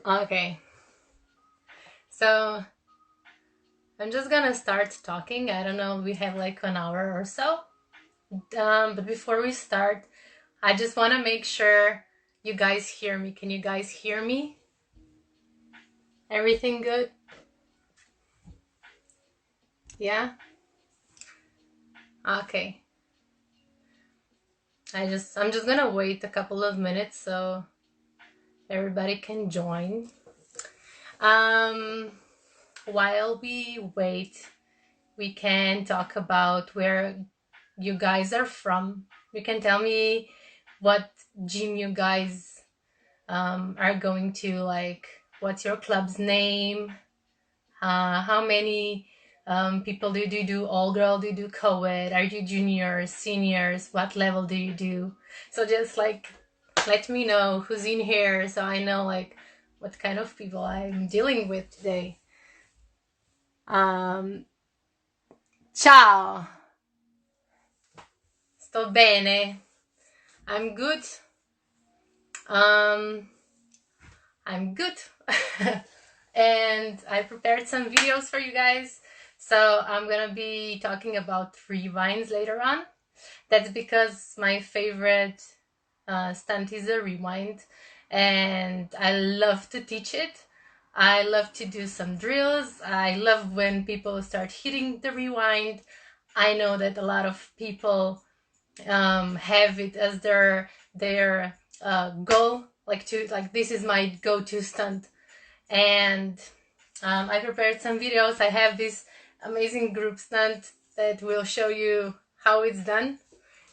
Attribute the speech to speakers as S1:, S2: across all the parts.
S1: Okay, so I'm just gonna start talking. I don't know, we have like an hour or so. But before we start, I just want to make sure you guys hear me. Can you guys hear me? Everything good? Yeah? Okay. I'm just gonna wait a couple of minutes so everybody can join. Um, while we wait, we can talk about where you guys are from. You can tell me what gym you guys are going to, like, what's your club's name, how many people do you do all girl, do you do co-ed, are you juniors, seniors, what level do you do? So just like let me know who's in here so I know like what kind of people I'm dealing with today. um Ciao, sto bene, I'm good. um I'm good. And I prepared some videos for you guys. So I'm gonna be talking about rewinds later on. That's because my favorite stunt is a rewind, and I love to teach it. I love to do some drills. I love when people start hitting the rewind. I know that a lot of people have it as their goal, like to like this is my go-to stunt. And I prepared some videos. I have this amazing group stunt that will show you how it's done,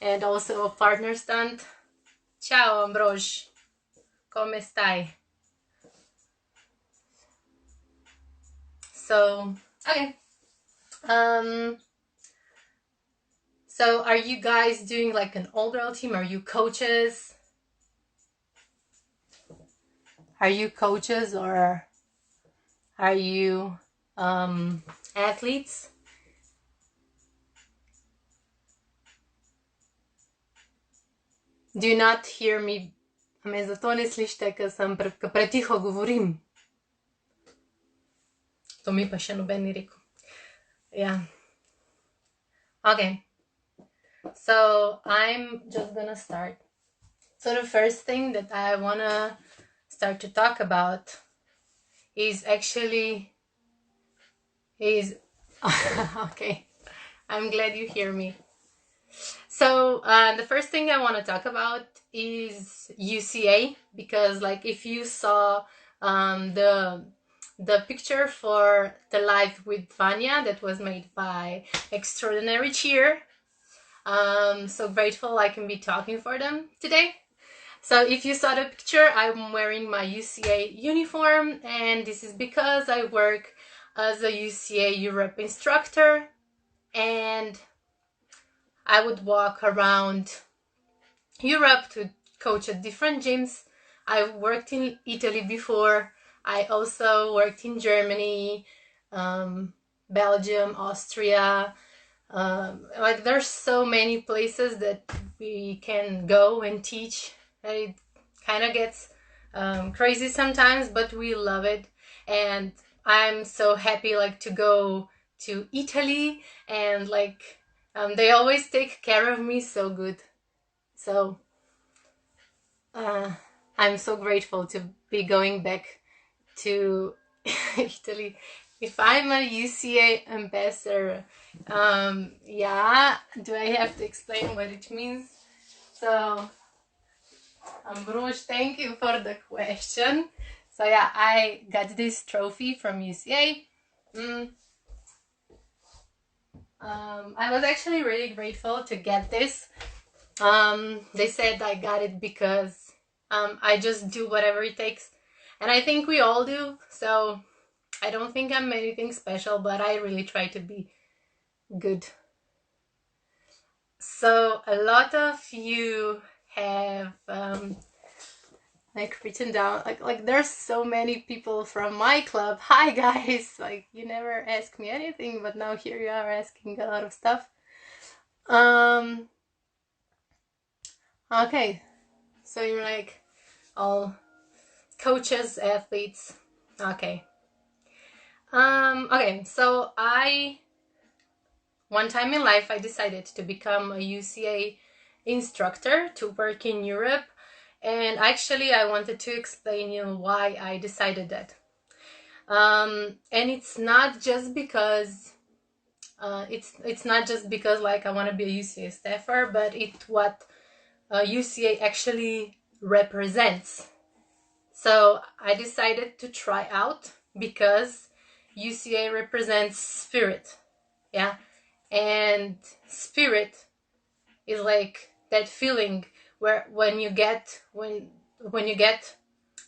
S1: and also a partner stunt. Ciao Ambroge, come stai? So okay. um so are you guys doing like an all girl team? Are you coaches? Are you coaches or are you athletes? Do not hear me. Ame zato ne slišite, ker pretiho govorim. To mi pa še noben ni rekel. Yeah. Okay. So I'm just gonna start. So the first thing that I wanna start to talk about is actually is okay. I'm glad you hear me. So the first thing I want to talk about is UCA, because like if you saw the picture for the live with Vanya that was made by Extraordinary Cheer, so grateful I can be talking for them today. So if you saw the picture, I'm wearing my UCA uniform, and this is because I work as a UCA Europe instructor, and I would walk around Europe to coach at different gyms. I've worked in Italy before. I also worked in Germany, Belgium, Austria. Like there's so many places that we can go and teach. It kind of gets crazy sometimes, but we love it. And I'm so happy like to go to Italy, and like they always take care of me so good. So I'm so grateful to be going back to Italy. If I'm a UCA ambassador, yeah, do I have to explain what it means? So, Ambroge, thank you for the question. So yeah, I got this trophy from UCA. I was actually really grateful to get this. They said I got it because I just do whatever it takes, and I think we all do. So I don't think I'm anything special, but I really try to be good. So a lot of you have like written down like there's so many people from my club. Hi guys, like you never ask me anything, but now here you are asking a lot of stuff. Okay, so you're like all coaches, athletes. Okay. Okay, so one time in life I decided to become a UCA instructor to work in Europe, and actually I wanted to explain you why I decided that. And it's not just because it's not just because like I want to be a UCA staffer, but it's what UCA actually represents. So I decided to try out because UCA represents spirit, yeah, and spirit is like that feeling where when you get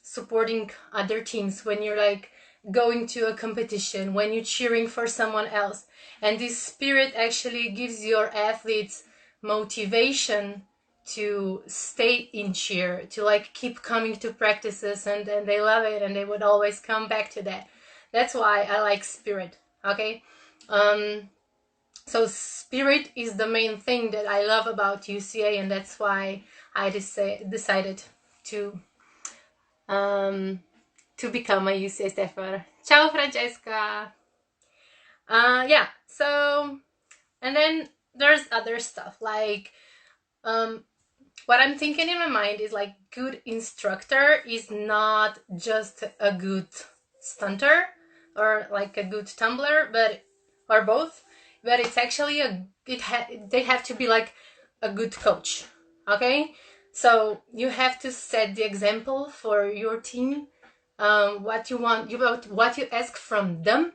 S1: supporting other teams, when you're like going to a competition, when you're cheering for someone else, and this spirit actually gives your athletes motivation to stay in cheer, to like keep coming to practices, and they love it and they would always come back to that. That's why I like spirit. Okay. So spirit is the main thing that I love about UCA, and that's why I decided to become a UCA staffer. Ciao, Francesca. Yeah. So, and then there's other stuff like what I'm thinking in my mind is like good instructor is not just a good stunter or like a good tumbler, but or both, but it's actually they have to be like a good coach. Okay, so you have to set the example for your team. What you want, what you ask from them,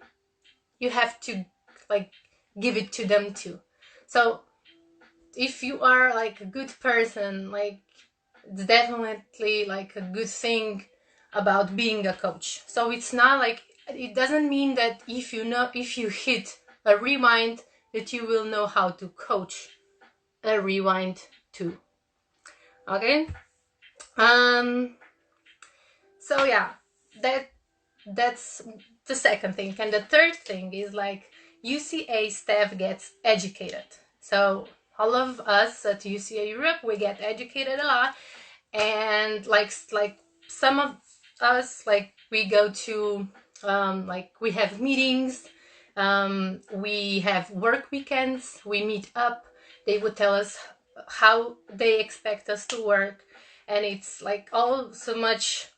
S1: you have to like give it to them too. So if you are like a good person, like it's definitely like a good thing about being a coach. So it's not like, it doesn't mean that if you hit a rewind that you will know how to coach a rewind too. Okay. So yeah, that's the second thing. And the third thing is like UCA staff gets educated. So all of us at UCA Europe, we get educated a lot, and like some of us, like we go to like we have meetings, we have work weekends, we meet up, they would tell us how they expect us to work, and it's like all so much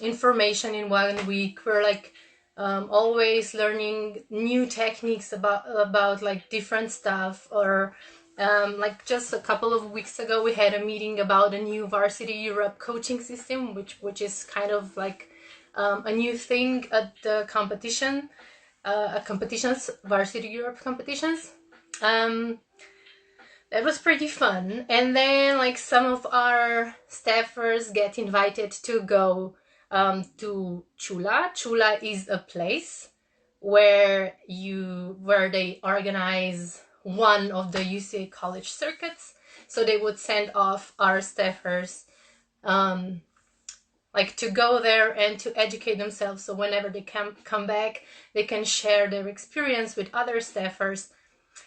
S1: information in 1 week. We're like always learning new techniques about like different stuff, or like just a couple of weeks ago we had a meeting about a new Varsity Europe coaching system, which is kind of like a new thing at the competition, Varsity Europe competitions. That was pretty fun. And then like some of our staffers get invited to go to Chula. Chula is a place where they organize one of the UCA college circuits. So they would send off our staffers like to go there and to educate themselves. So whenever they come back, they can share their experience with other staffers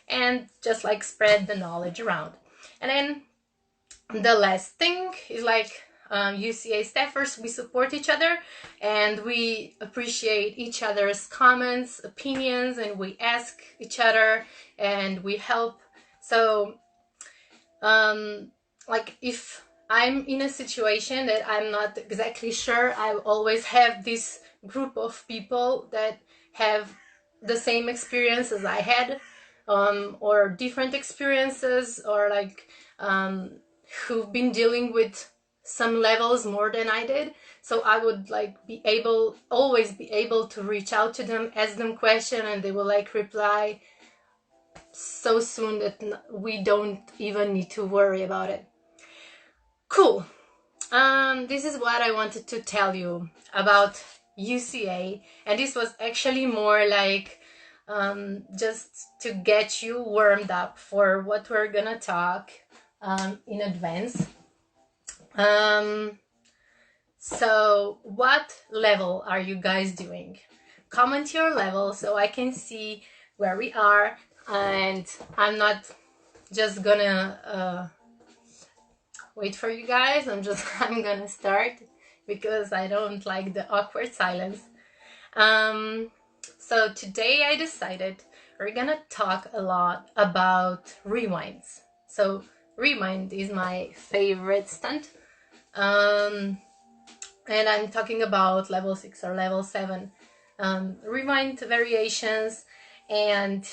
S1: and just like spread the knowledge around. And then the last thing is like UCA staffers, we support each other and we appreciate each other's comments, opinions, and we ask each other and we help. So like if I'm in a situation that I'm not exactly sure, I always have this group of people that have the same experience as I had, or different experiences, or like who've been dealing with some levels more than I did. So I would like always be able to reach out to them, ask them questions, and they will like reply so soon that we don't even need to worry about it. Cool. This is what I wanted to tell you about UCA, and this was actually more like just to get you warmed up for what we're gonna talk in advance. So what level are you guys doing? Comment your level so I can see where we are, and I'm not just gonna wait for you guys. I'm gonna start because I don't like the awkward silence. So today I decided we're gonna talk a lot about rewinds. So rewind is my favorite stunt. And I'm talking about level 6 or level 7 rewind variations, and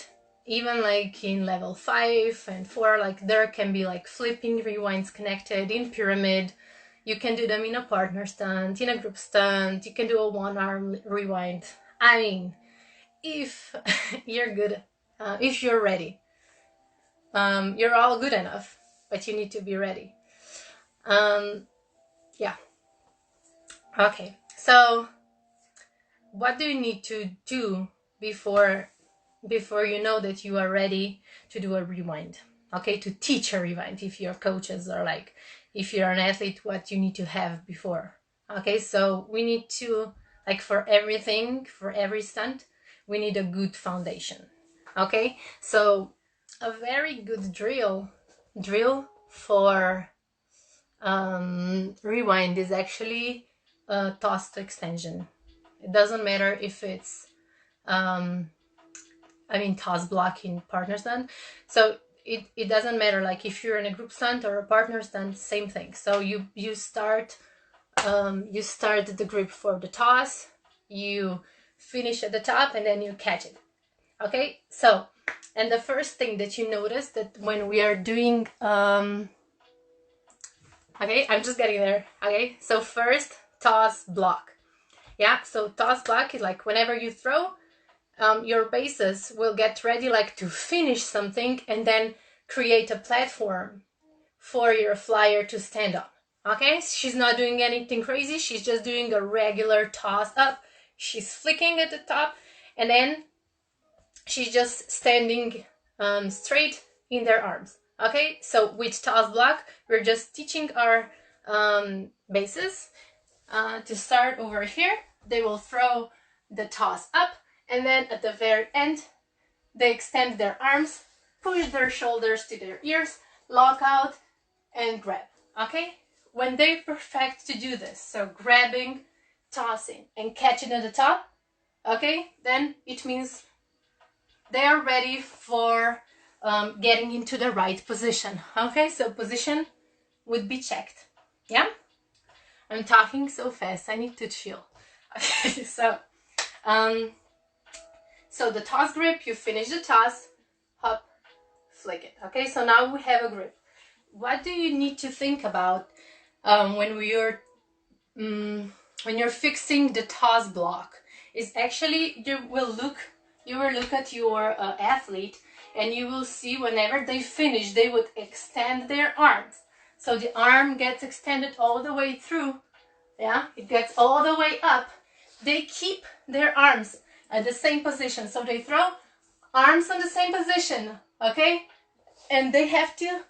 S1: even like in level 5 and 4, like there can be like flipping rewinds connected in pyramid. You can do them in a partner stunt, in a group stunt, you can do a one-arm rewind. I mean, if you're good, if you're ready, you're all good enough, but you need to be ready. Yeah. Okay, so what do you need to do before you know that you are ready to do a rewind? Okay, to teach a rewind, if your coaches are like, if you're an athlete, what you need to have before. Okay, so we need to, like, for everything, for every stunt, we need a good foundation. Okay, so a very good drill for rewind is actually a toss to extension. It doesn't matter if it's toss block in partner stunt. So it doesn't matter, like if you're in a group stunt or a partner stunt, same thing. So you start the grip for the toss, you finish at the top, and then you catch it. Okay, so, and the first thing that you notice that when we are doing okay, I'm just getting there. Okay, so first, toss block. Yeah, so toss block is like whenever you throw, your bases will get ready like to finish something and then create a platform for your flyer to stand on. Okay, she's not doing anything crazy, she's just doing a regular toss up. She's flicking at the top, and then she's just standing straight in their arms. Okay, so with toss block, we're just teaching our bases to start over here. They will throw the toss up, and then at the very end, they extend their arms, push their shoulders to their ears, lock out, and grab. Okay? When they perfect to do this, so grabbing, tossing, and catching at the top, okay, then it means they are ready for getting into the right position. Okay, so position would be checked. Yeah? I'm talking so fast, I need to chill. Okay, so the toss grip, you finish the toss, hop, flick it. Okay, so now we have a grip. What do you need to think about when you're fixing the toss block? Is actually you will look at your athlete, and you will see whenever they finish, they would extend their arms. So the arm gets extended all the way through. Yeah, it gets all the way up. They keep their arms at the same position. So they throw arms on the same position, okay? And they have to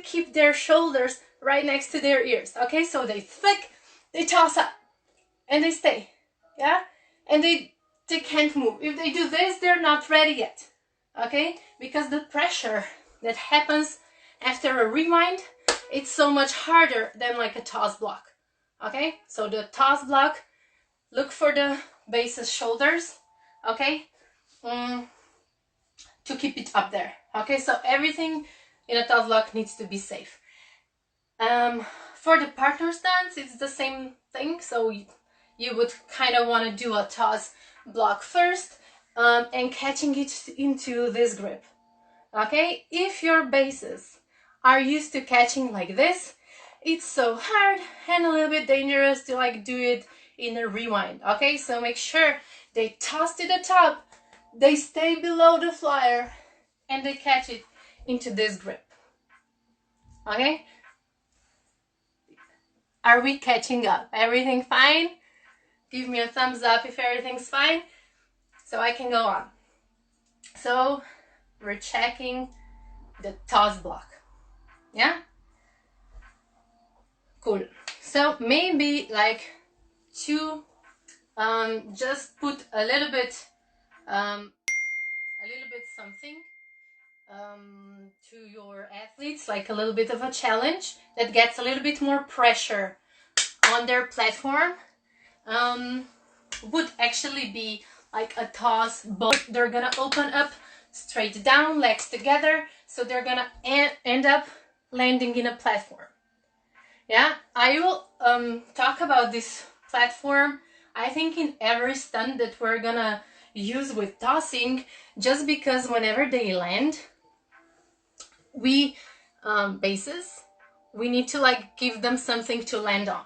S1: keep their shoulders right next to their ears, okay? So they flick, they toss up, and they stay, yeah? And they can't move. If they do this, they're not ready yet, okay? Because the pressure that happens after a rewind, it's so much harder than like a toss block, okay? So the toss block, look for the base's shoulders, okay? To keep it up there, okay? So everything in a toss block needs to be safe. For the partner stance, it's the same thing. So you would kind of want to do a toss block first, and catching it into this grip, okay? If your bases are used to catching like this, it's so hard and a little bit dangerous to like do it in a rewind, okay? So make sure they toss to the top, they stay below the flyer, and they catch it into this grip, okay? Are we catching up? Everything fine? Give me a thumbs up if everything's fine, so I can go on. So we're checking the toss block, yeah? Cool. So maybe like to just put a little bit something to your athletes, like a little bit of a challenge that gets a little bit more pressure on their platform would actually be like a toss ball. They're gonna open up straight down, legs together, so they're gonna end up landing in a platform. Yeah, I will talk about this platform, I think, in every stunt that we're gonna use with tossing, just because whenever they land, we bases, we need to like give them something to land on.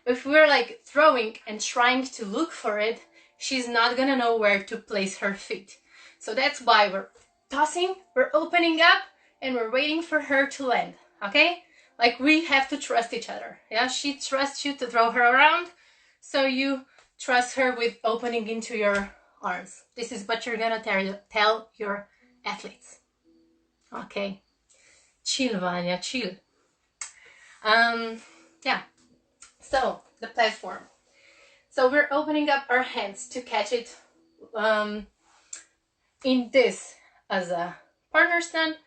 S1: If we're like throwing and trying to look for it, she's not gonna know where to place her feet. So that's why we're tossing, we're opening up, and we're waiting for her to land, okay? Like, we have to trust each other, yeah? She trusts you to throw her around, so you trust her with opening into your arms. This is what you're gonna tell your athletes. Okay, chill, Vanja, chill. Yeah, so the platform. So we're opening up our hands to catch it in this as a partner stunt,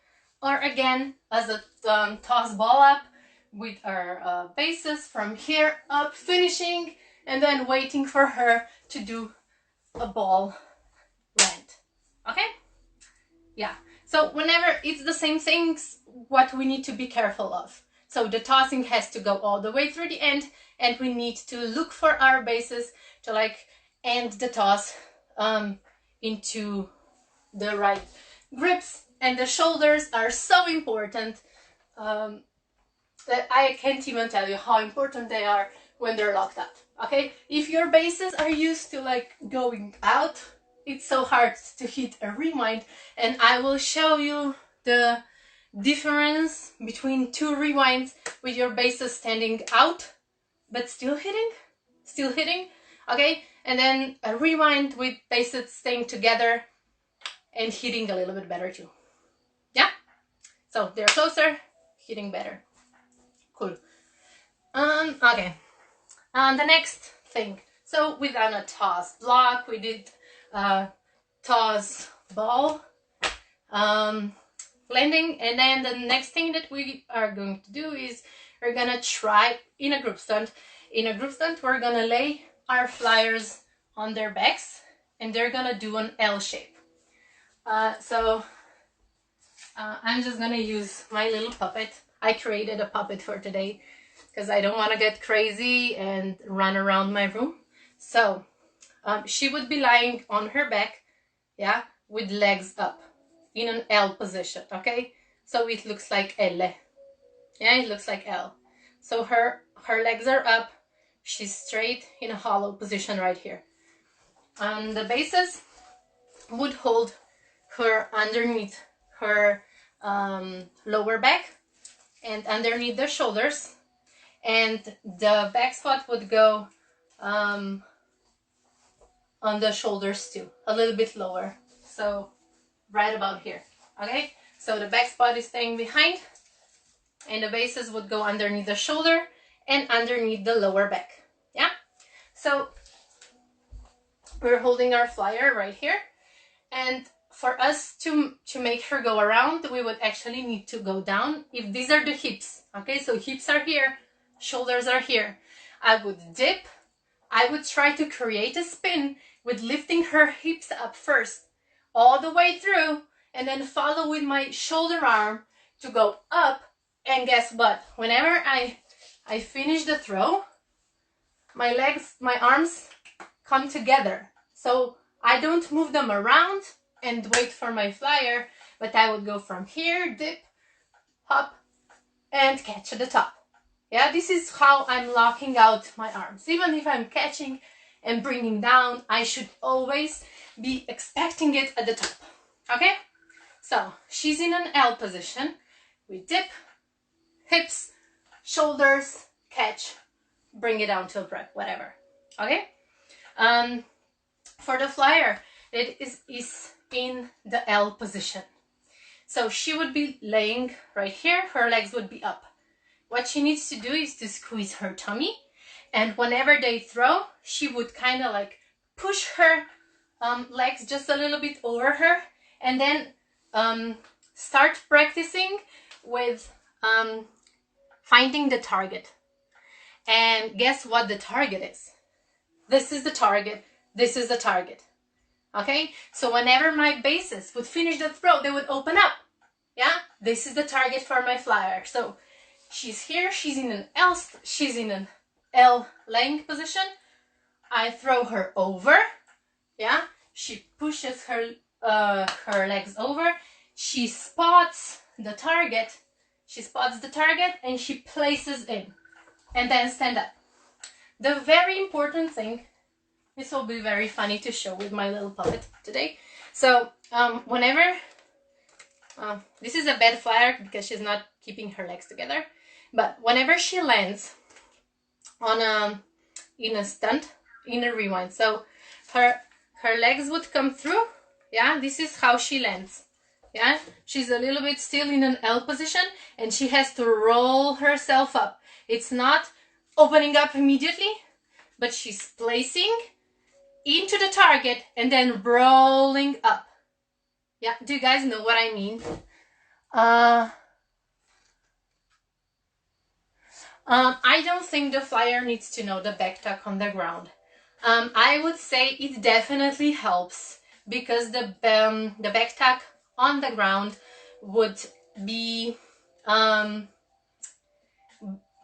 S1: or again as a toss ball up with our bases from here up, finishing, and then waiting for her to do a ball land. Okay? Yeah. So whenever it's the same things, what we need to be careful of. So the tossing has to go all the way through the end, and we need to look for our bases to like end the toss into the right grips. And the shoulders are so important that I can't even tell you how important they are when they're locked up. Okay, if your bases are used to like going out, it's so hard to hit a rewind, and I will show you the difference between two rewinds with your bases standing out but still hitting, okay, and then a rewind with bases staying together and hitting a little bit better too. Yeah, so they're closer, hitting better. Cool. Okay, the next thing, so we done a toss block, we did toss ball landing, and then the next thing that we are going to do is we're gonna try in a group stunt. In a group stunt, we're gonna lay our flyers on their backs, and they're gonna do an L shape. I'm just gonna use my little puppet. I created a puppet for today because I don't want to get crazy and run around my room. So she would be lying on her back, yeah, with legs up in an L position, okay? So it looks like L. Yeah, it looks like L. So her legs are up, she's straight in a hollow position right here. The bases would hold her underneath her lower back and underneath the shoulders, and the back spot would go on the shoulders too, a little bit lower, so right about here. Okay, so the back spot is staying behind, and the bases would go underneath the shoulder and underneath the lower back. Yeah, so we're holding our flyer right here, and for us to make her go around, we would actually need to go down. If these are the hips, okay, so hips are here, shoulders are here, I would dip, I would try to create a spin with lifting her hips up first, all the way through, and then follow with my shoulder arm to go up. And guess what? Whenever I finish the throw, my arms come together. So I don't move them around and wait for my flyer, but I would go from here, dip, hop, and catch at the top. Yeah, this is how I'm locking out my arms. Even if I'm catching and bringing down, I should always be expecting it at the top. Okay? So she's in an L position. We dip, hips, shoulders, catch, bring it down to a prep, whatever. Okay? For the flyer, it is in the L position. So she would be laying right here, her legs would be up. What she needs to do is to squeeze her tummy, and whenever they throw, she would kind of like push her legs just a little bit over her, and then start practicing with finding the target. And guess what the target is? This is the target. This is the target. Okay? So whenever my bases would finish that throw, they would open up. Yeah? This is the target for my flyer. So she's here, she's in an L laying position. I throw her over. Yeah? She pushes her legs over. She spots the target. She spots the target and she places in. And then stand up. The very important thing, this will be very funny to show with my little puppet today. So whenever, this is a bad flyer because she's not keeping her legs together, but whenever she lands on in a stunt, in a rewind, so her legs would come through. Yeah, this is how she lands. Yeah, she's a little bit still in an L position and she has to roll herself up. It's not opening up immediately, but she's placing into the target and then rolling up. Yeah, do you guys know what I mean? I don't think the flyer needs to know the back tuck on the ground. I would say it definitely helps because the back tuck on the ground would be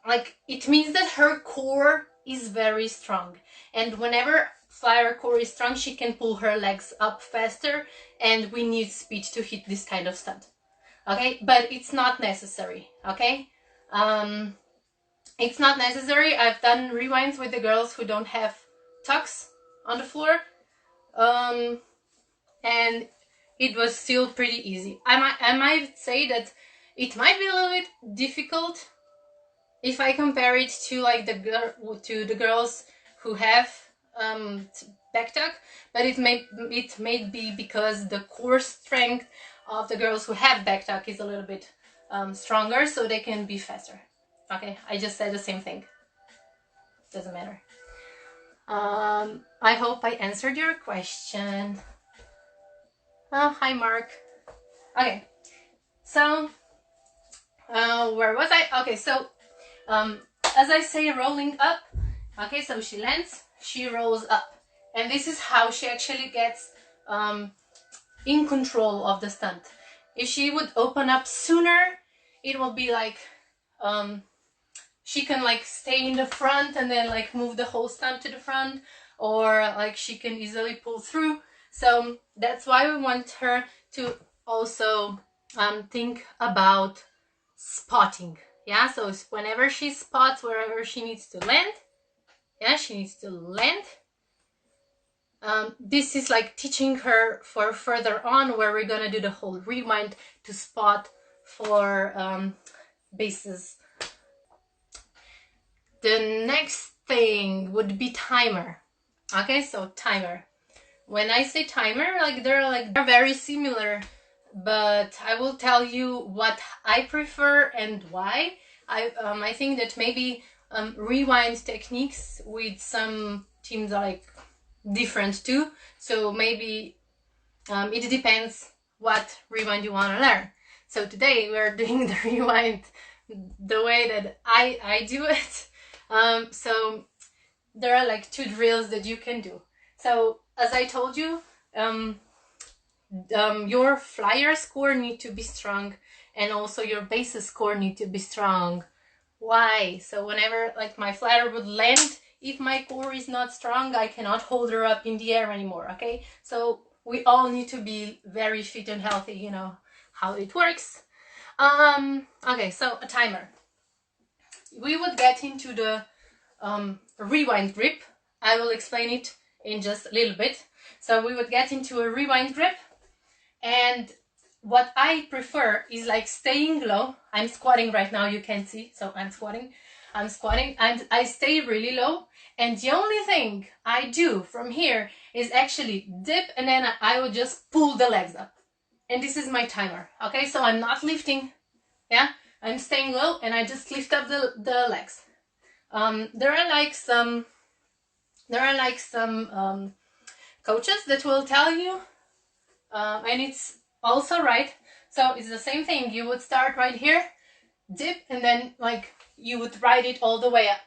S1: like, it means that her core is very strong, and whenever flyer core is strong, she can pull her legs up faster, and we need speed to hit this kind of stunt. Okay, but it's not necessary. Okay, it's not necessary. I've done rewinds with the girls who don't have tucks on the floor, and it was still pretty easy. I might say that it might be a little bit difficult if I compare it to like the girls who have back tuck, but it may be because the core strength of the girls who have back tuck is a little bit stronger, so they can be faster. Okay, I just said the same thing. Doesn't matter. I hope I answered your question. Oh, hi Mark. Okay, so where was I? Okay, so as I say, rolling up. Okay, so she lands, she rolls up, and this is how she actually gets in control of the stunt. If she would open up sooner, it will be like she can like stay in the front and then like move the whole stunt to the front, or like she can easily pull through. So that's why we want her to also think about spotting. Yeah, so whenever she spots wherever she needs to land, yeah, she needs to land. This is like teaching her for further on, where we're gonna do the whole rewind to spot for bases. The next thing would be timer. Okay, so timer. When I say timer, like they're very similar, but I will tell you what I prefer and why. I think that maybe rewind techniques with some teams are like different too. So maybe it depends what rewind you want to learn. So today we're doing the rewind the way that I do it. So there are like 2 drills that you can do. So as I told you, your flyer score need to be strong, and also your bases score need to be strong. Why? So whenever like my flyer would land, if my core is not strong, I cannot hold her up in the air anymore. Okay, so we all need to be very fit and healthy. You know how it works. Okay, so a timer. We would get into the rewind grip. I will explain it in just a little bit. So we would get into a rewind grip, and what I prefer is like staying low. I'm squatting right now, you can see, so I'm squatting and I stay really low, and the only thing I do from here is actually dip, and then I would just pull the legs up, and this is my timer. Okay, so I'm not lifting, yeah, I'm staying low and I just lift up the legs. There are like some coaches that will tell you, and it's also right. So it's the same thing. You would start right here, dip, and then like you would ride it all the way up.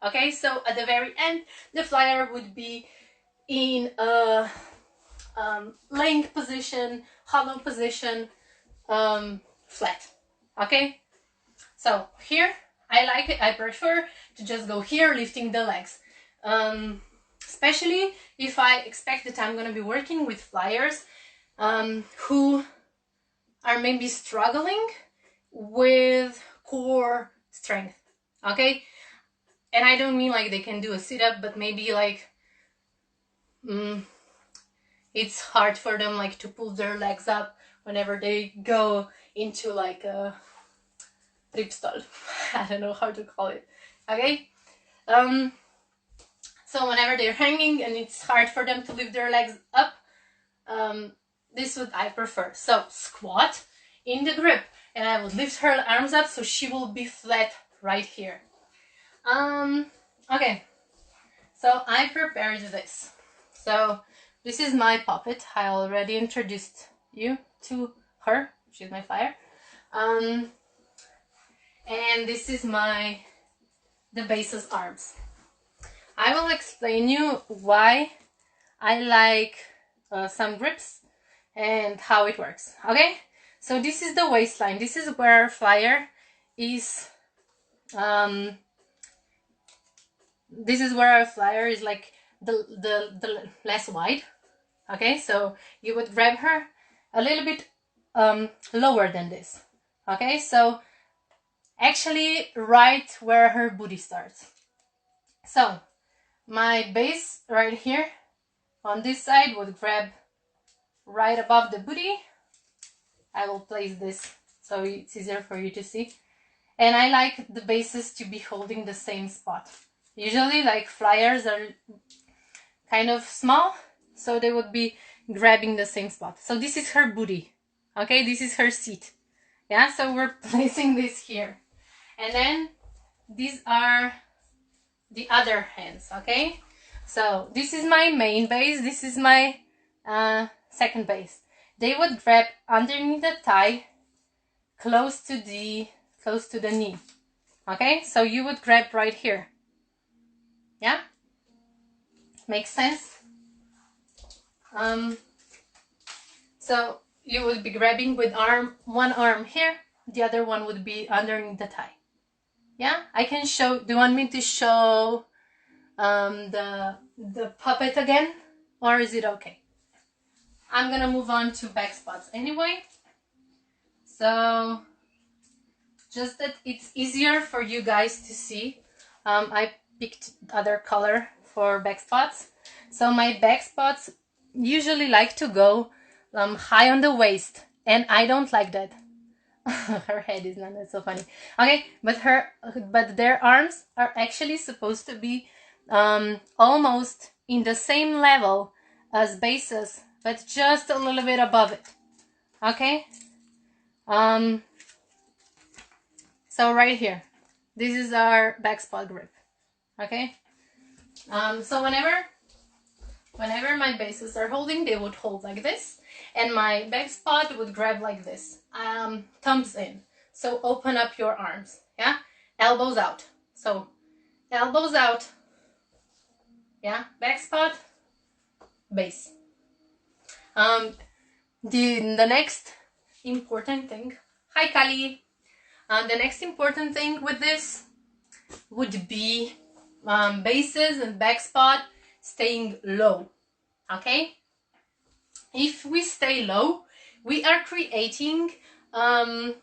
S1: Okay, so at the very end, the flyer would be in a laying position, hollow position, flat. Okay, so here I prefer to just go here, lifting the legs. Especially if I expect that I'm gonna be working with flyers who are maybe struggling with core strength. Okay, and I don't mean like they can do a sit-up, but maybe like it's hard for them like to pull their legs up whenever they go into like a ripstall. I don't know how to call it. Okay, so whenever they're hanging and it's hard for them to lift their legs up, this would I prefer. So squat in the grip, and I would lift her arms up so she will be flat right here. Okay, so I prepared this. So this is my puppet. I already introduced you to her. She's my flyer. And this is the base's arms. I will explain you why I like some grips and how it works. Okay, so this is the waistline. This is where our flyer is. This is where our flyer is like the less wide. Okay, so you would grab her a little bit lower than this. Okay, so actually right where her booty starts. So my base right here on this side would grab right above the booty. I will place this so it's easier for you to see. And I like the bases to be holding the same spot. Usually like flyers are kind of small, so they would be grabbing the same spot. So this is her booty. Okay, this is her seat. Yeah, so we're placing this here. And then these are the other hands. Okay, so this is my main base, this is my second base. They would grab underneath the thigh, close to the knee. Okay, so you would grab right here. Yeah, makes sense. So you would be grabbing with one arm here, the other one would be underneath the thigh. Yeah, I can show. Do you want me to show the puppet again, or is it okay? I'm gonna move on to back spots anyway. So just that it's easier for you guys to see, I picked other color for back spots. So my back spots usually like to go high on the waist, and I don't like that. Her head is not so funny. Okay, but their arms are actually supposed to be almost in the same level as bases, but just a little bit above it. Okay, so right here, this is our back spot grip. Okay, so whenever my bases are holding, they would hold like this, and my back spot would grab like this, thumbs in. So open up your arms, yeah, elbows out. So elbows out, yeah, back spot, base. The next important thing, hi Kali. The next important thing with this would be bases and back spot staying low. Okay, if we stay low, we are creating an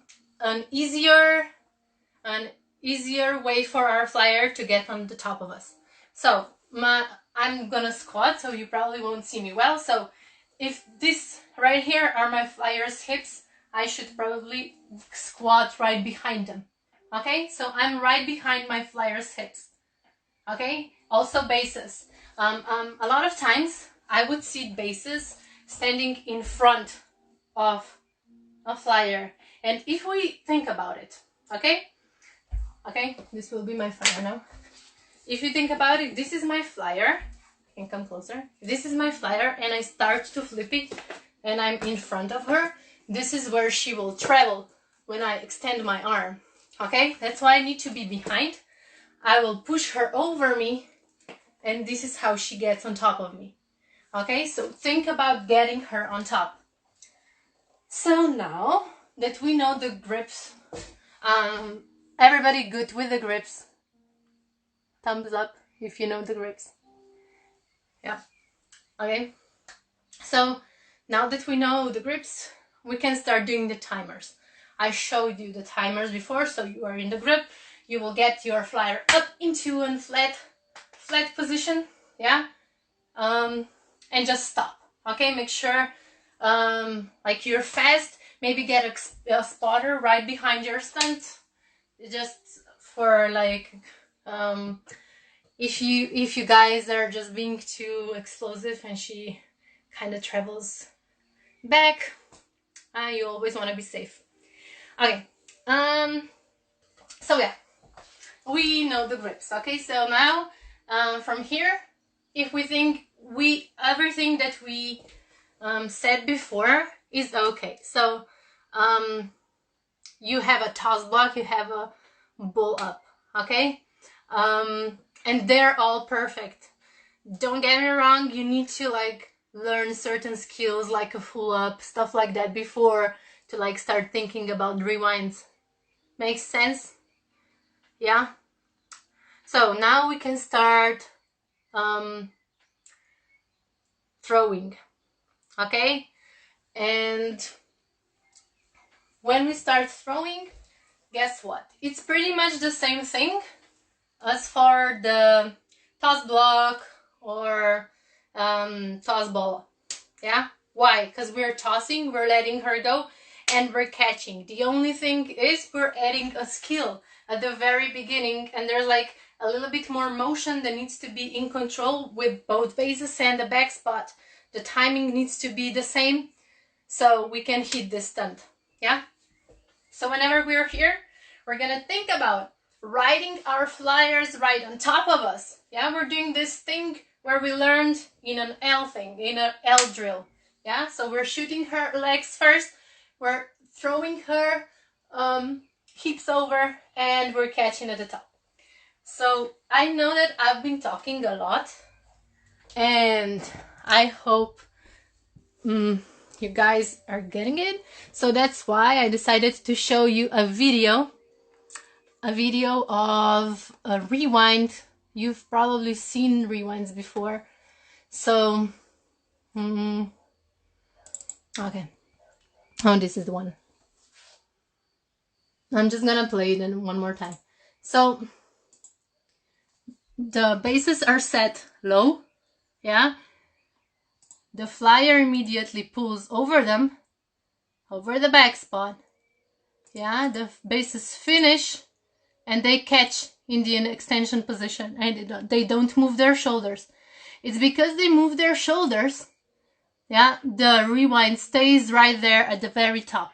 S1: easier way for our flyer to get on the top of us. So I'm gonna squat, so you probably won't see me well. So if this right here are my flyer's hips, I should probably squat right behind them. Okay, so I'm right behind my flyer's hips. Okay, also bases. A lot of times I would see bases standing in front of a flyer, and if we think about it, okay, this will be my flyer now. If you think about it, this is my flyer. I can come closer. This is my flyer, and I start to flip it, and I'm in front of her. This is where she will travel when I extend my arm. Okay, that's why I need to be behind. I will push her over me, and this is how she gets on top of me. Okay, so think about getting her on top. So now that we know the grips, everybody good with the grips? Thumbs up if you know the grips. Yeah. Okay. So now that we know the grips, we can start doing the timers. I showed you the timers before, so you are in the grip. You will get your flyer up into a flat position, yeah, and just stop. Okay, make sure like you're fast. Maybe get a spotter right behind your stunt, just for like if you guys are just being too explosive and she kind of travels back, you always want to be safe. Okay, so yeah, we know the grips. Okay, so now from here, if we think everything that we said before is okay. So you have a toss block, you have a bull up, okay, and they're all perfect. Don't get me wrong, you need to like learn certain skills like a full up, stuff like that before to like start thinking about rewinds. Makes sense? Yeah. So now we can start throwing, okay? And when we start throwing, guess what? It's pretty much the same thing as for the toss block or toss ball. Yeah? Why? Because we're tossing, we're letting her go, and we're catching. The only thing is we're adding a skill at the very beginning, and there's like a little bit more motion that needs to be in control with both bases and the back spot. The timing needs to be the same so we can hit this stunt. Yeah? So whenever we're here, we're gonna think about riding our flyers right on top of us. Yeah, we're doing this thing where we learned in an L thing, in an L drill. Yeah, so we're shooting her legs first, we're throwing her hips over, and we're catching at the top. So I know that I've been talking a lot, and I hope you guys are getting it. So that's why I decided to show you a video of a rewind. You've probably seen rewinds before. So, okay. Oh, this is the one. I'm just gonna play it one more time. So, the bases are set low, yeah? The flyer immediately pulls over them, over the back spot, yeah? The bases finish, and they catch in the extension position, and they don't move their shoulders. It's because they move their shoulders, yeah, the rewind stays right there at the very top.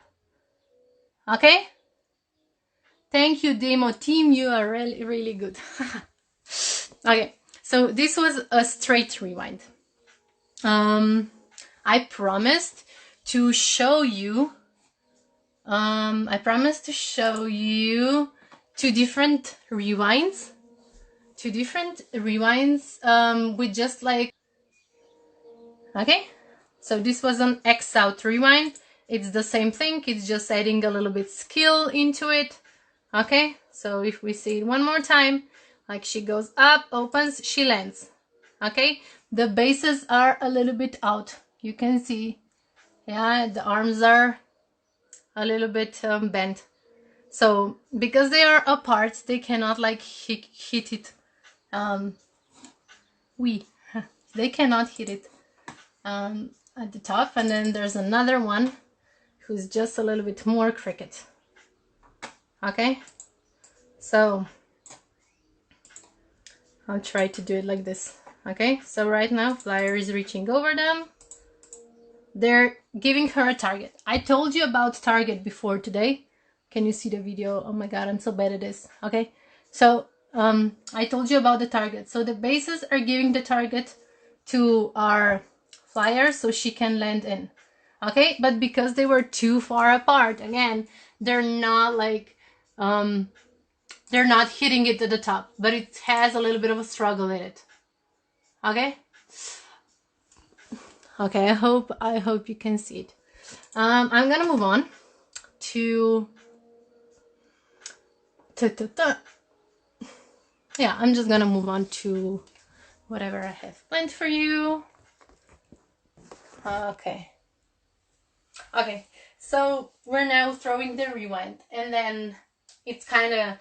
S1: Okay? Thank you, demo team. You are really, really good. Okay, so this was a straight rewind. I promised to show you two different rewinds with just like, okay, so this was an X out rewind. It's the same thing, it's just adding a little bit skill into it. Okay, so if we see it one more time, like she goes up, opens, she lands. Okay, the bases are a little bit out, you can see, yeah, the arms are a little bit bent. So because they are apart, they cannot like hit it. They cannot hit it at the top. And then there's another one who's just a little bit more cricket. Okay, so I'll try to do it like this. Okay, so right now flyer is reaching over them. They're giving her a target. I told you about target before today. Can you see the video? Oh my god, I'm so bad at this. Okay, so I told you about the target. So the bases are giving the target to our flyer so she can land in. Okay, but because they were too far apart, again, they're not like they're not hitting it at the top, but it has a little bit of a struggle in it. Okay? Okay, I hope you can see it. I'm gonna move on to yeah, I'm just gonna move on to whatever I have planned for you. Okay, so we're now throwing the rewind, and then it's kind of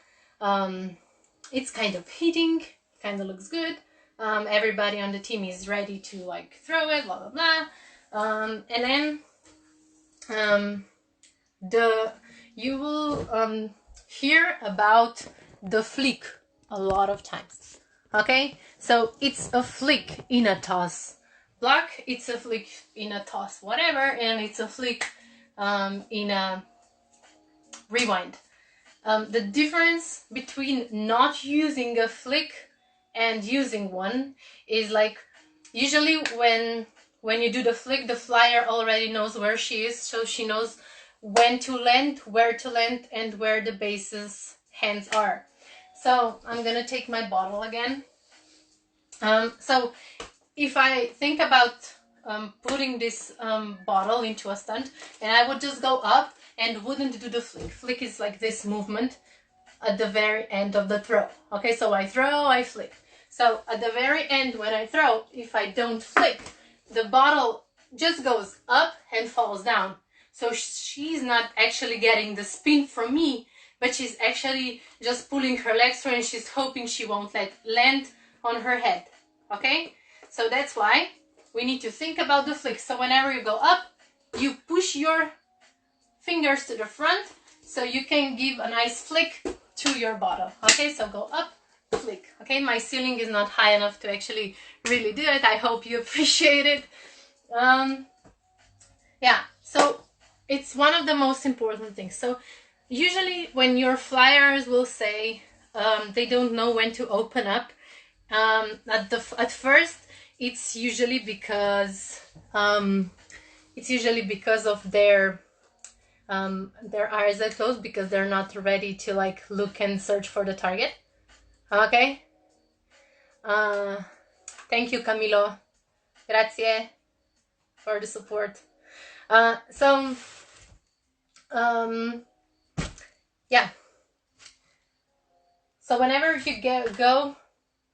S1: hitting, kind of looks good. Everybody on the team is ready to like throw it, blah blah blah, and then you will hear about the flick a lot of times. Okay, so it's a flick in a toss block, it's a flick in a toss whatever, and it's a flick in a rewind. The difference between not using a flick and using one is like usually when you do the flick, the flyer already knows where she is, so she knows when to land, where to land, and where the base's hands are. So I'm gonna take my bottle again. So if I think about putting this bottle into a stunt, and I would just go up and wouldn't do the flick. Flick is like this movement at the very end of the throw. Okay, so I throw, I flick. So at the very end when I throw, if I don't flick, the bottle just goes up and falls down. So she's not actually getting the spin from me, but she's actually just pulling her legs through, and she's hoping she won't land on her head. Okay, so that's why we need to think about the flick. So whenever you go up, you push your fingers to the front so you can give a nice flick to your bottle. Okay, so go up, flick. Okay, my ceiling is not high enough to actually really do it. I hope you appreciate it. Yeah, so it's one of the most important things. So usually when your flyers will say they don't know when to open up, at first it's usually because of their eyes are closed, because they're not ready to like look and search for the target. Okay, thank you, Camilo, grazie for the support. Yeah, so whenever you go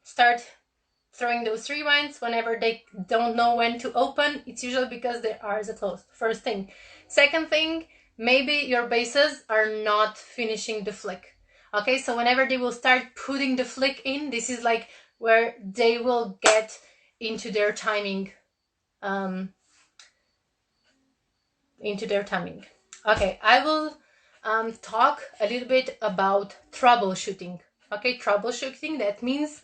S1: start throwing those rewinds, whenever they don't know when to open, it's usually because their eyes are closed. First thing. Second thing, maybe your bases are not finishing the flick. Okay, so whenever they will start putting the flick in, this is like where they will get into their timing. Okay, I will talk a little bit about troubleshooting. Okay, troubleshooting, that means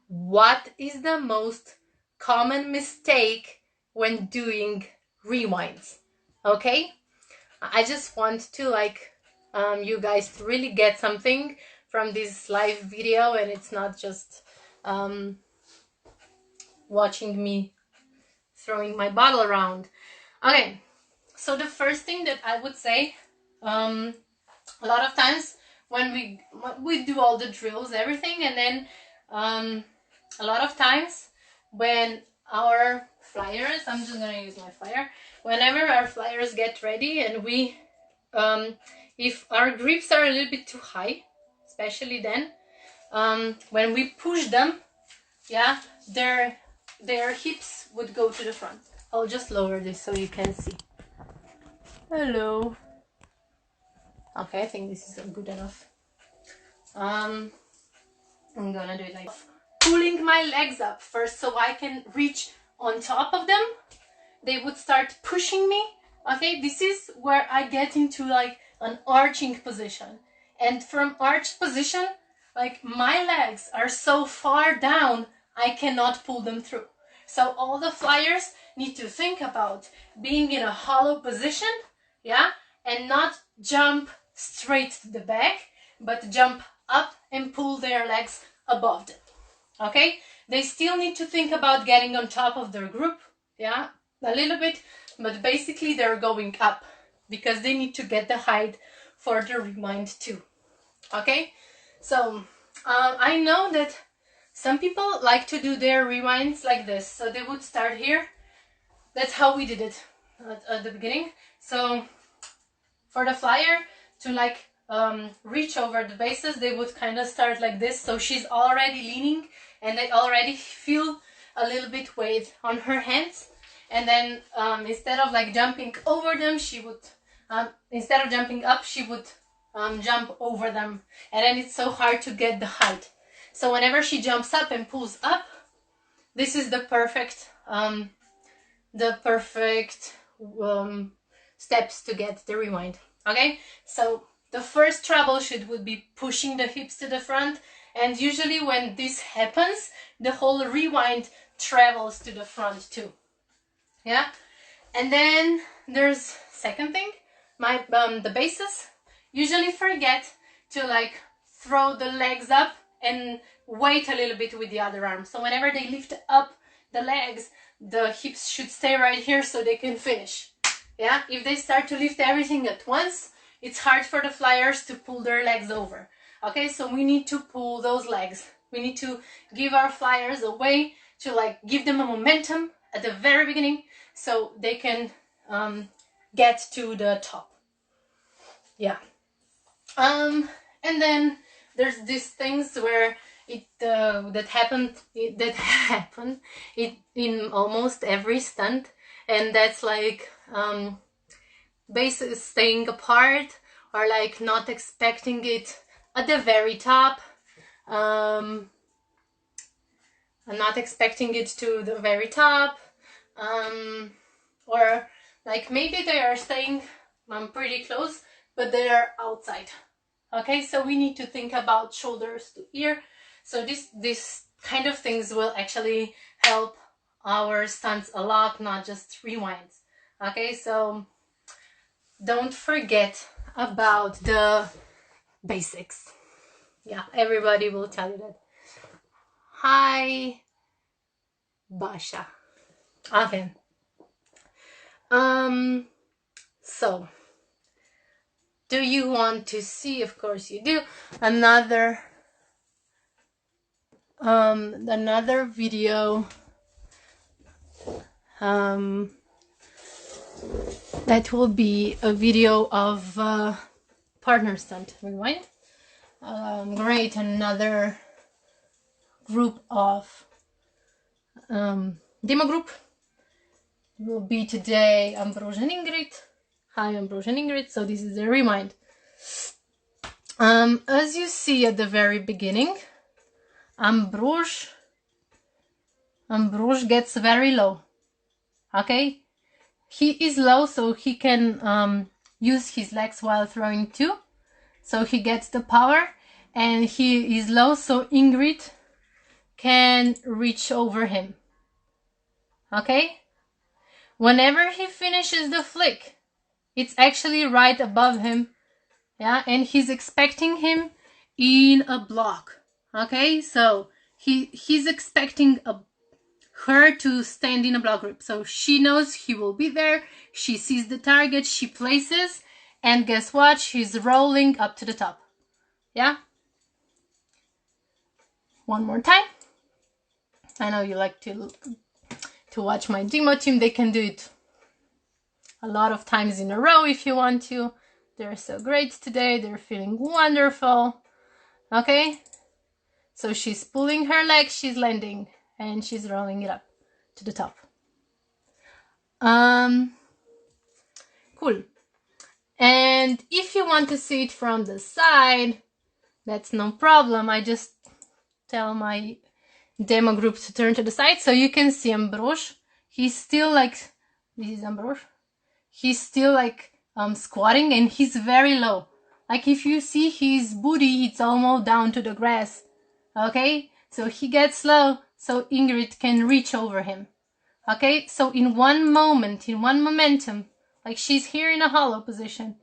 S1: what is the most common mistake when doing rewinds. Okay, I just want to like you guys to really get something from this live video, and it's not just watching me throwing my bottle around. Okay, so the first thing that I would say, a lot of times when we do all the drills, everything, and then a lot of times when our flyers, I'm just gonna use my flyer, whenever our flyers get ready and we if our grips are a little bit too high, especially then when we push them, yeah, their hips would go to the front. I'll just lower this so you can see. Hello. Okay, I think this is good enough. I'm gonna do it like pulling my legs up first so I can reach on top of them. They would start pushing me. Okay, this is where I get into like an arching position, and from arched position, like my legs are so far down I cannot pull them through. So all the flyers need to think about being in a hollow position, yeah, and not jump straight to the back, but jump up and pull their legs above them. Okay, they still need to think about getting on top of their group, yeah, a little bit, but basically they're going up because they need to get the height for the rewind too. Okay, So I know that some people like to do their rewinds like this. So they would start here. That's how we did it at the beginning. So for the flyer to like reach over the bases, they would kind of start like this. So she's already leaning and they already feel a little bit weight on her hands. And then instead of like jumping over them, she would, instead of jumping up, she would jump over them. And then it's so hard to get the height. So whenever she jumps up and pulls up, this is the perfect steps to get the rewind. Okay, so the first troubleshoot would be pushing the hips to the front, and usually when this happens, the whole rewind travels to the front too. Yeah, and then there's second thing, the bases usually forget to like throw the legs up and wait a little bit with the other arm. So whenever they lift up the legs, the hips should stay right here so they can finish. Yeah, if they start to lift everything at once, it's hard for the flyers to pull their legs over. Okay, so we need to pull those legs. We need to give our flyers a way to like give them a momentum at the very beginning so they can get to the top. Yeah. And then there's these things where that happened in almost every stunt, and that's like bases staying apart or like not expecting it at the very top, and not expecting it to the very top, or like maybe they are staying pretty close but they are outside. Okay, so we need to think about shoulders to ear. So this kind of things will actually help our stunts a lot, not just rewinds. Okay, so don't forget about the basics. Yeah, everybody will tell you that. Hi, Basha. Okay. So do you want to see, of course you do, another video that will be a video of partner stunt rewind. Great, another group of demo group will be today Ambrosia and Ingrid. Hi, Ambrosia and Ingrid. So this is the rewind. As you see at the very beginning, Ambrosia gets very low. Okay, he is low, so he can use his legs while throwing too. So he gets the power, and he is low, so Ingrid can reach over him. Okay, whenever he finishes the flick, it's actually right above him. Yeah, and he's expecting him in a block. Okay, so he's expecting her to stand in a block grip. So she knows he will be there. She sees the target, she places, and guess what? She's rolling up to the top. Yeah. One more time. I know you like to watch my demo team. They can do it a lot of times in a row if you want to. They're so great today. They're feeling wonderful. Okay. So she's pulling her leg, she's landing, and she's rolling it up to the top. Cool. And if you want to see it from the side, that's no problem. I just tell my demo group to turn to the side so you can see Ambrosia. He's still like, this is Ambrosia. He's still like squatting, and he's very low. Like if you see his booty, it's almost down to the grass. Okay, so he gets low so Ingrid can reach over him. Okay, so in one moment, in one momentum, like she's here in a hollow position,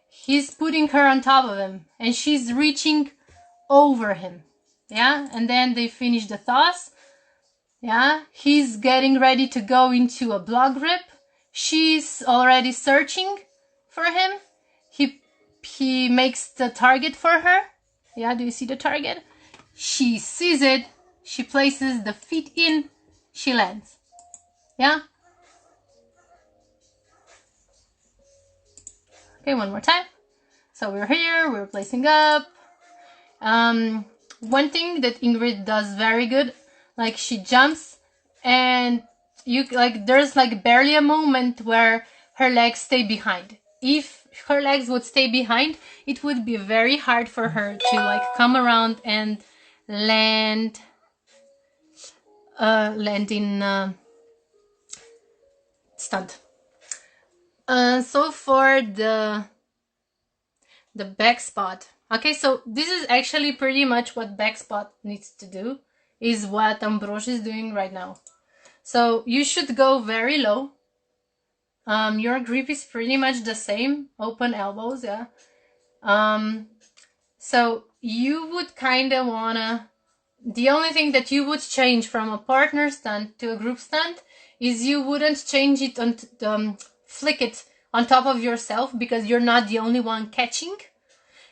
S1: he's putting her on top of him and she's reaching over him. Yeah, and then they finish the toss. Yeah, he's getting ready to go into a block grip. She's already searching for him. He makes the target for her. Yeah, do you see the target? She sees it, she places the feet in, she lands. Yeah? Okay, one more time. So we're here, we're placing up. One thing that Ingrid does very good, like she jumps and you like there's like barely a moment where her legs stay behind. If her legs would stay behind, it would be very hard for her to like come around and land in stunt. So for the back spot. Okay, so this is actually pretty much what back spot needs to do, is what Ambrosch is doing right now. So you should go very low. Your grip is pretty much the same, open elbows, yeah. So you would kind of wanna, the only thing that you would change from a partner stunt to a group stunt is you wouldn't change it on flick it on top of yourself, because you're not the only one catching,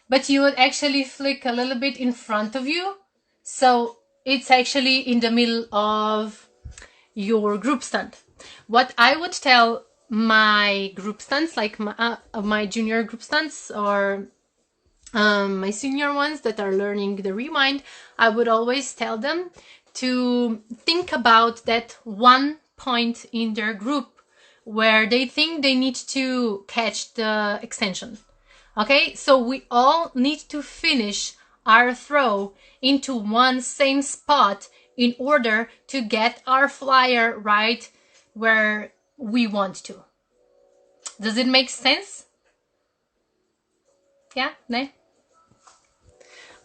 S1: but you would actually flick a little bit in front of you, so it's actually in the middle of your group stunt. What I would tell my group stunts, like my junior group stunts or my senior ones that are learning the rewind, I would always tell them to think about that one point in their group where they think they need to catch the extension. Okay, so we all need to finish our throw into one same spot in order to get our flyer right where we want to. Does it make sense? Yeah? No?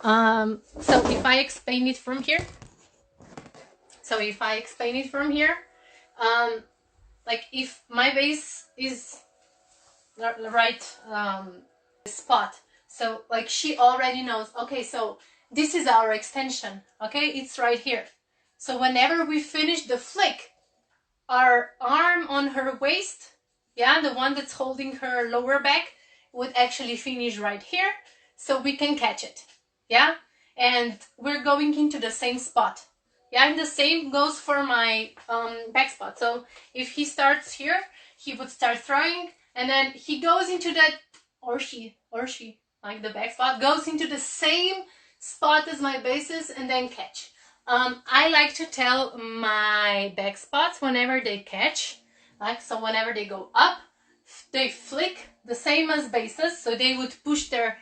S1: So if I explain it from here, like if my base is the right spot, so like she already knows, okay, so this is our extension, okay, it's right here. So whenever we finish the flick, our arm on her waist, yeah, the one that's holding her lower back, would actually finish right here, so we can catch it. Yeah, and we're going into the same spot. Yeah, and the same goes for my back spot. So if he starts here, he would start throwing, and then he goes into that, or she, like the back spot, goes into the same spot as my bases and then catch. I like to tell my back spots whenever they catch, like, so whenever they go up, they flick the same as bases, so they would push their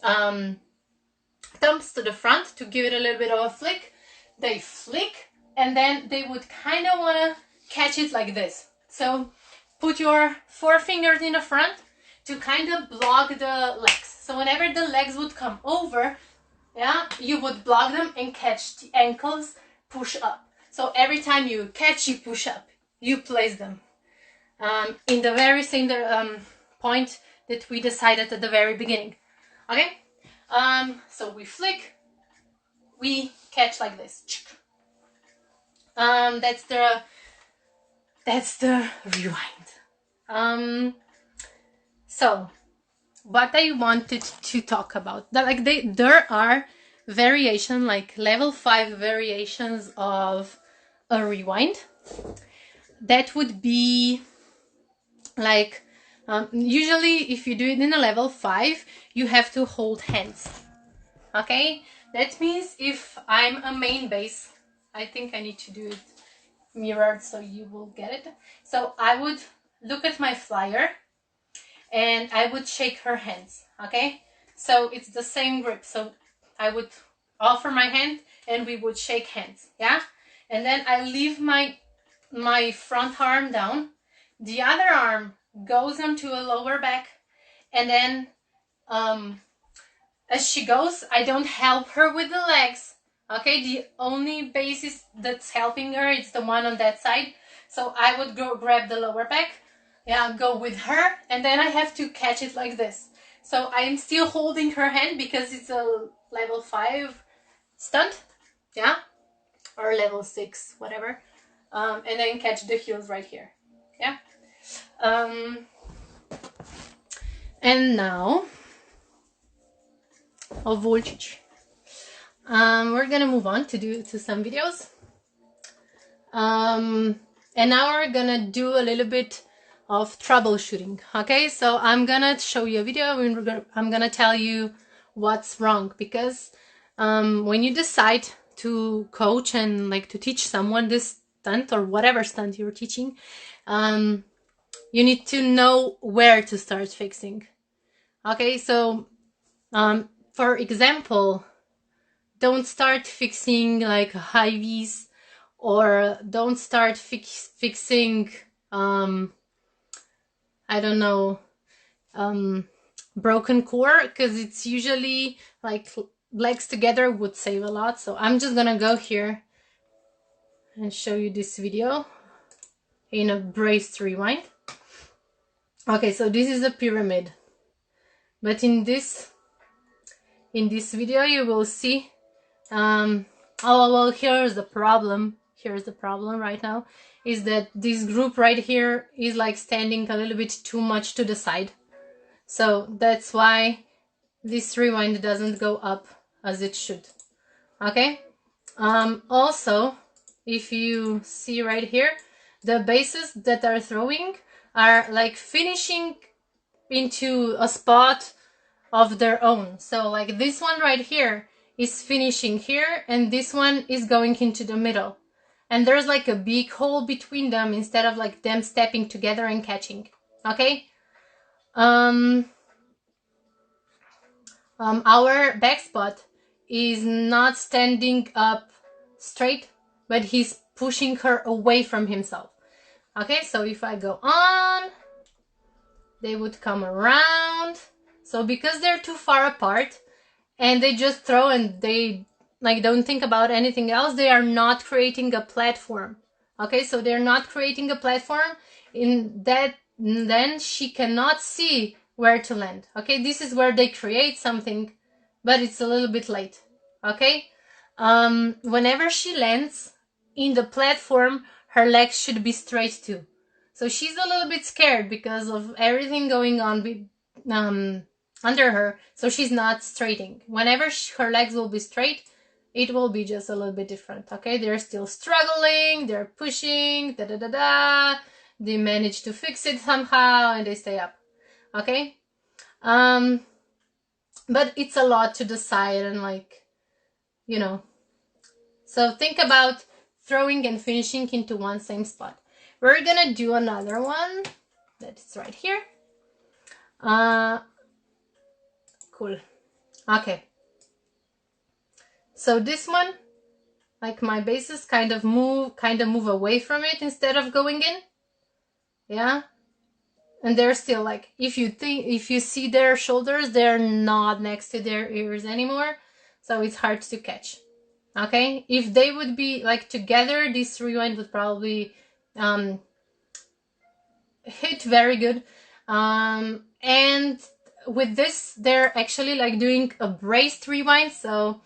S1: thumbs to the front to give it a little bit of a flick. They flick, and then they would kind of want to catch it like this. So put your forefingers in the front to kind of block the legs. So whenever the legs would come over, yeah, you would block them and catch the ankles, push up. So every time you catch, you push up, you place them in the very same point that we decided at the very beginning. Okay, so we flick, we catch like this. That's the rewind. So what I wanted to talk about, that like there are variation, like level 5 variations of a rewind. That would be like usually if you do it in a level 5, you have to hold hands. Okay, that means if I'm a main base, I think I need to do it mirrored so you will get it. So I would look at my flyer and I would shake her hands. Okay, so it's the same grip, so I would offer my hand and we would shake hands. Yeah, and then I leave my front arm down, the other arm goes onto a lower back, and then as she goes, I don't help her with the legs. Okay, the only basis that's helping her is the one on that side. So I would go grab the lower back, yeah, go with her, and then I have to catch it like this. So I'm still holding her hand because it's a level 5 stunt, yeah, or level 6, whatever, and then catch the heels right here, yeah. And now, o Voltic. we're gonna move on to some videos. And now we're gonna do a little bit of troubleshooting. Okay, so I'm gonna show you a video and I'm gonna tell you what's wrong, because when you decide to coach and like to teach someone this stunt or whatever stunt you're teaching, you need to know where to start fixing. Okay, so for example, don't start fixing like high V's, or don't start fixing I don't know, broken core, because it's usually like legs together would save a lot. So I'm just gonna go here and show you this video in a braced rewind. Okay, so this is a pyramid, but in this video you will see oh well, here's the problem right now, is that this group right here is like standing a little bit too much to the side. So that's why this rewind doesn't go up as it should. Okay. Also, if you see right here, the bases that are throwing are like finishing into a spot of their own. So like this one right here is finishing here, and this one is going into the middle. And there's like a big hole between them instead of like them stepping together and catching. Okay? Our back spot is not standing up straight, but he's pushing her away from himself. Okay, so if I go on, they would come around. So because they're too far apart and they just throw and they like don't think about anything else, they are not creating a platform. Okay, so they're not creating a platform in that, then she cannot see where to land. Okay, this is where they create something, but it's a little bit late. Okay, whenever she lands in the platform, her legs should be straight too. So she's a little bit scared because of everything going on under her, so she's not straighting. Whenever her legs will be straight, it will be just a little bit different. Okay, they're still struggling, they're pushing, they manage to fix it somehow and they stay up. Okay, but it's a lot to decide, and like, you know, so think about throwing and finishing into one same spot. We're gonna do another one that's right here. Cool. Okay, so this one, like my bases kind of move away from it instead of going in. Yeah, and they're still like, if you see their shoulders, they're not next to their ears anymore, so it's hard to catch. Okay, if they would be like together, this rewind would probably hit very good. And with this, they're actually like doing a braced rewind, so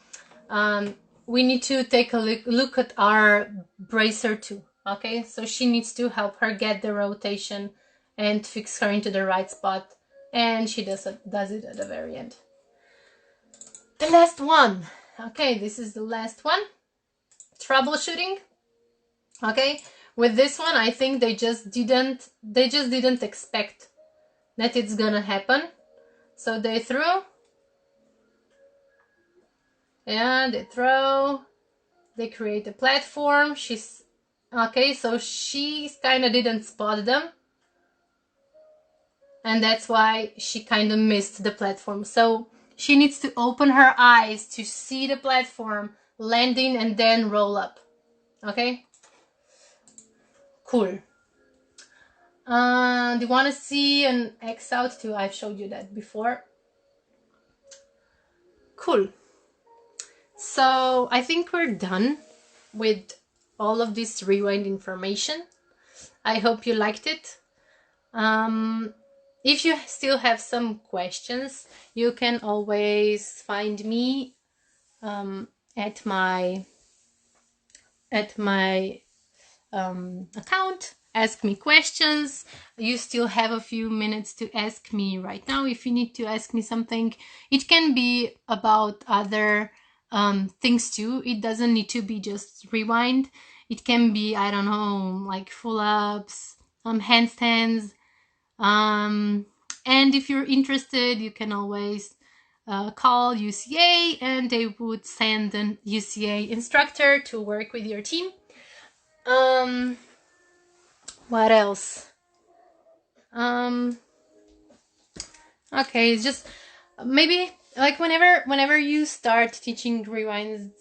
S1: we need to take a look at our bracer too. Okay, so she needs to help her get the rotation and fix her into the right spot, and she does it at the very end. The last one. Okay, this is the last one. Troubleshooting. Okay, with this one, I think they just didn't expect that it's gonna happen. So they threw. Yeah, they throw. They create a platform. She's okay, so she kind of didn't spot them, and that's why she kind of missed the platform. So she needs to open her eyes to see the platform landing and then roll up. Okay, cool. Do you want to see an X out too? I've showed you that before. Cool. So I think we're done with all of this rewind information. I hope you liked it. If you still have some questions, you can always find me at my account. Ask me questions. You still have a few minutes to ask me right now if you need to ask me something. It can be about other things too. It doesn't need to be just rewind. It can be, I don't know, like full ups, handstands. And if you're interested, you can always call UCA and they would send an UCA instructor to work with your team. What else? Okay, it's just maybe like whenever you start teaching rewinds,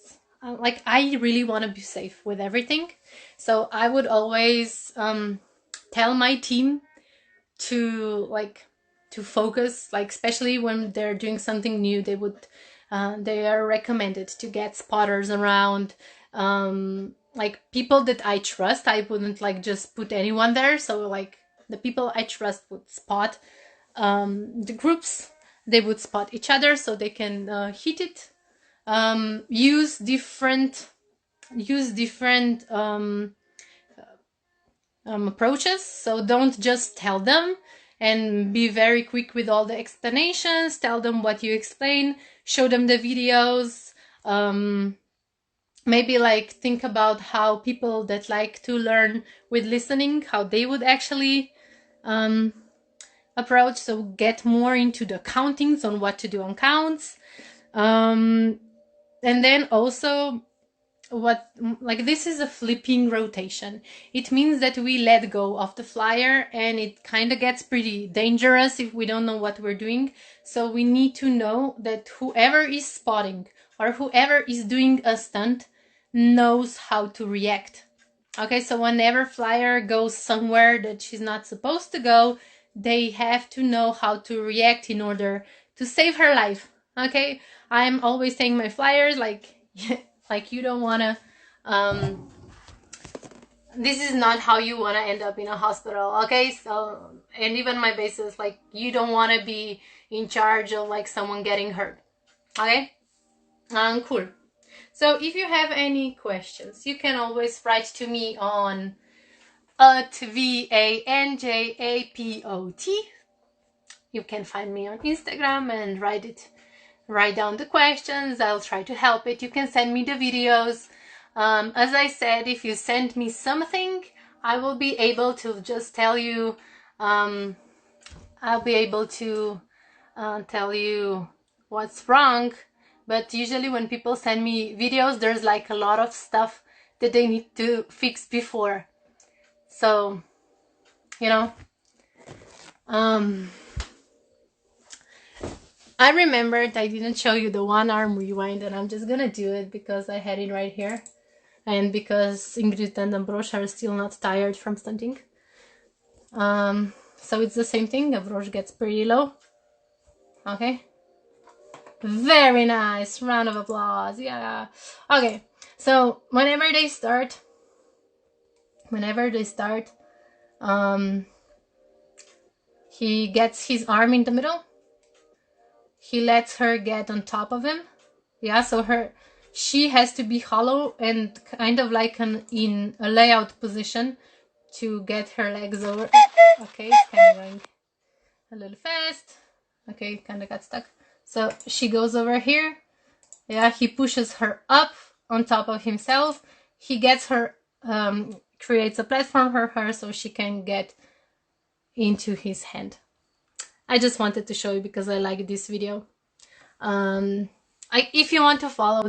S1: like I really want to be safe with everything, so I would always tell my team to focus, like especially when they're doing something new, they are recommended to get spotters around, like people that I trust. I wouldn't like just put anyone there, so like the people I trust would spot the groups. They would spot each other so they can hit it. Use different approaches. So don't just tell them, and be very quick with all the explanations. Tell them what you explain, show them the videos. Maybe like think about how people that like to learn with listening, how they would actually approach. So get more into the countings on what to do on counts. And then also this is a flipping rotation. It means that we let go of the flyer, and it kind of gets pretty dangerous if we don't know what we're doing. So we need to know that whoever is spotting or whoever is doing a stunt knows how to react. Okay, so whenever flyer goes somewhere that she's not supposed to go, they have to know how to react in order to save her life. Okay, I'm always saying my flyers like you don't want to this is not how you want to end up in a hospital. Okay, so, and even my basis, like you don't want to be in charge of like someone getting hurt. Okay, cool. So if you have any questions, you can always write to me on VANJAPOT. You can find me on Instagram and write down the questions. I'll try to help it. You can send me the videos. As I said, if you send me something, I will be able to just tell you, I'll be able to tell you what's wrong. But usually when people send me videos, there's like a lot of stuff that they need to fix before. So, you know, I remembered I didn't show you the one arm rewind, and I'm just gonna do it because I had it right here. And because Ingrid and Ambrosch are still not tired from stunting. So it's the same thing. Ambrosch gets pretty low. Okay. Very nice. Round of applause. Yeah. Okay. So whenever they start, he gets his arm in the middle. He lets her get on top of him. Yeah, so she has to be hollow and kind of like in a layout position to get her legs over. Okay, it's kind of going a little fast. Okay, kind of got stuck. So she goes over here. Yeah, he pushes her up on top of himself. He gets her, creates a platform for her so she can get into his hand. I just wanted to show you because I like this video. If you want to follow